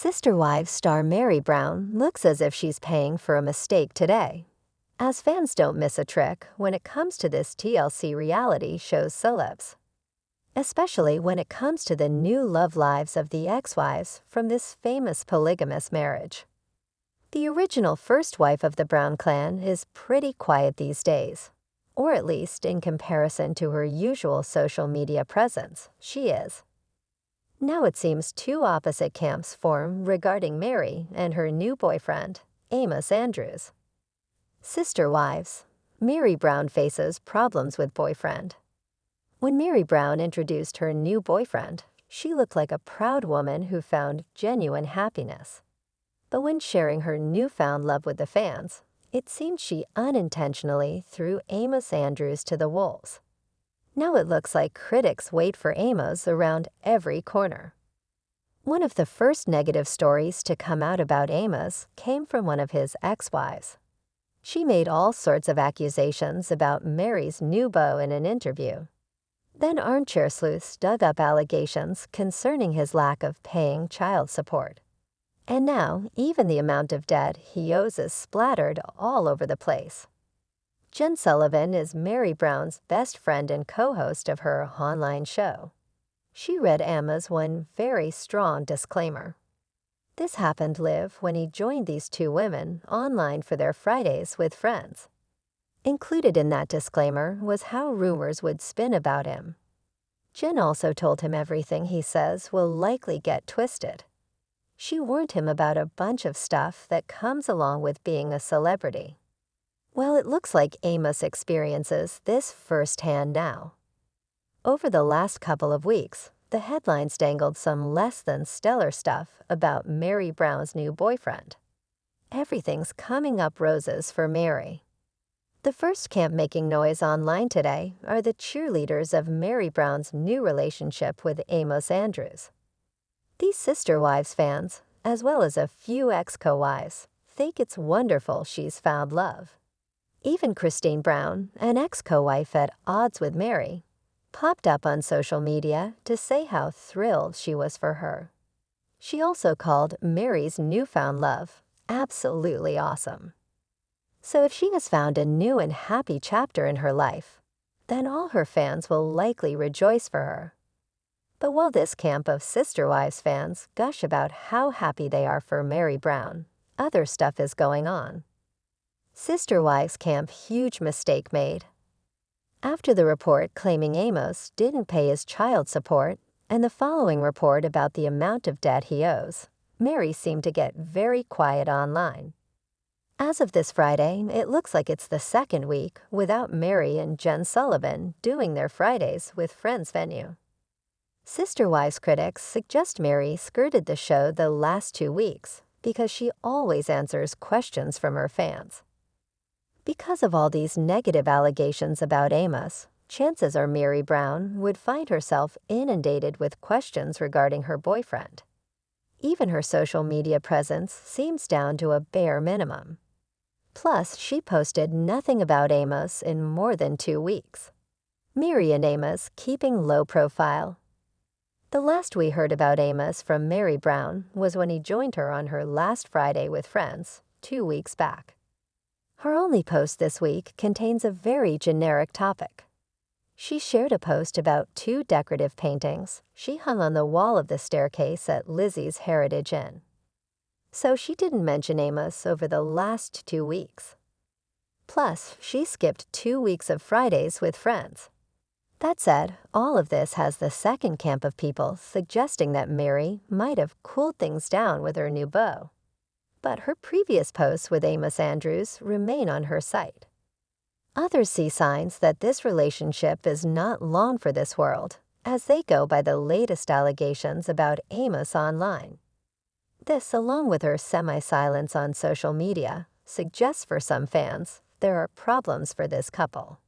Sister Wives star Meri Brown looks as if she's paying for a mistake today, as fans don't miss a trick when it comes to this TLC reality show's celebs, especially when it comes to the new love lives of the ex-wives from this famous polygamous marriage. The original first wife of the Brown clan is pretty quiet these days, or at least in comparison to her usual social media presence, she is. Now it seems two opposite camps form regarding Meri and her new boyfriend, Amos Andrews. Sister wives, Meri Brown faces problems with boyfriend. When Meri Brown introduced her new boyfriend, she looked like a proud woman who found genuine happiness. But when sharing her newfound love with the fans, it seemed she unintentionally threw Amos Andrews to the wolves. Now it looks like critics wait for Amos around every corner. One of the first negative stories to come out about Amos came from one of his ex-wives. She made all sorts of accusations about Meri's new beau in an interview. Then armchair sleuths dug up allegations concerning his lack of paying child support. And now even the amount of debt he owes is splattered all over the place. Jen Sullivan is Meri Brown's best friend and co-host of her online show. She read Emma's one very strong disclaimer. This happened live when he joined these two women online for their Fridays with friends. Included in that disclaimer was how rumors would spin about him. Jen also told him everything he says will likely get twisted. She warned him about a bunch of stuff that comes along with being a celebrity. Well, it looks like Amos experiences this firsthand now. Over the last couple of weeks, the headlines dangled some less than stellar stuff about Meri Brown's new boyfriend. Everything's coming up roses for Meri. The first camp making noise online today are the cheerleaders of Meri Brown's new relationship with Amos Andrews. These Sister Wives fans, as well as a few ex-co-wives, think it's wonderful she's found love. Even Christine Brown, an ex-co-wife at odds with Meri, popped up on social media to say how thrilled she was for her. She also called Meri's newfound love absolutely awesome. So if she has found a new and happy chapter in her life, then all her fans will likely rejoice for her. But while this camp of Sister Wives fans gush about how happy they are for Meri Brown, other stuff is going on. Sister Wives camp huge mistake made. After the report claiming Amos didn't pay his child support and the following report about the amount of debt he owes, Meri seemed to get very quiet online. As of this Friday, it looks like it's the second week without Meri and Jen Sullivan doing their Fridays with Friends venue. Sister Wives critics suggest Meri skirted the show the last 2 weeks because she always answers questions from her fans. Because of all these negative allegations about Amos, chances are Meri Brown would find herself inundated with questions regarding her boyfriend. Even her social media presence seems down to a bare minimum. Plus, she posted nothing about Amos in more than 2 weeks. Meri and Amos keeping low profile. The last we heard about Amos from Meri Brown was when he joined her on her last Friday with Friends 2 weeks back. Her only post this week contains a very generic topic. She shared a post about 2 decorative paintings she hung on the wall of the staircase at Lizzie's Heritage Inn. So she didn't mention Amos over the last 2 weeks. Plus, she skipped 2 weeks of Fridays with Friends. That said, all of this has the second camp of people suggesting that Meri might have cooled things down with her new beau. But her previous posts with Amos Andrews remain on her site. Others see signs that this relationship is not long for this world, as they go by the latest allegations about Amos online. This, along with her semi-silence on social media, suggests for some fans there are problems for this couple.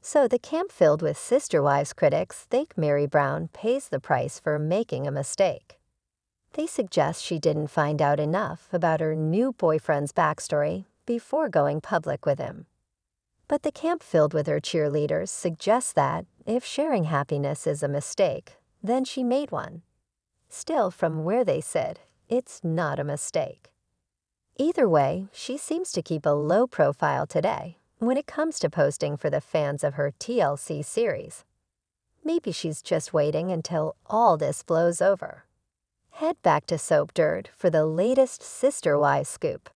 So the camp filled with Sister Wives critics think Meri Brown pays the price for making a mistake. They suggest she didn't find out enough about her new boyfriend's backstory before going public with him. But the camp filled with her cheerleaders suggests that, if sharing happiness is a mistake, then she made one. Still, from where they sit, it's not a mistake. Either way, she seems to keep a low profile today when it comes to posting for the fans of her TLC series. Maybe she's just waiting until all this blows over. Head back to Soap Dirt for the latest Sister Wives scoop.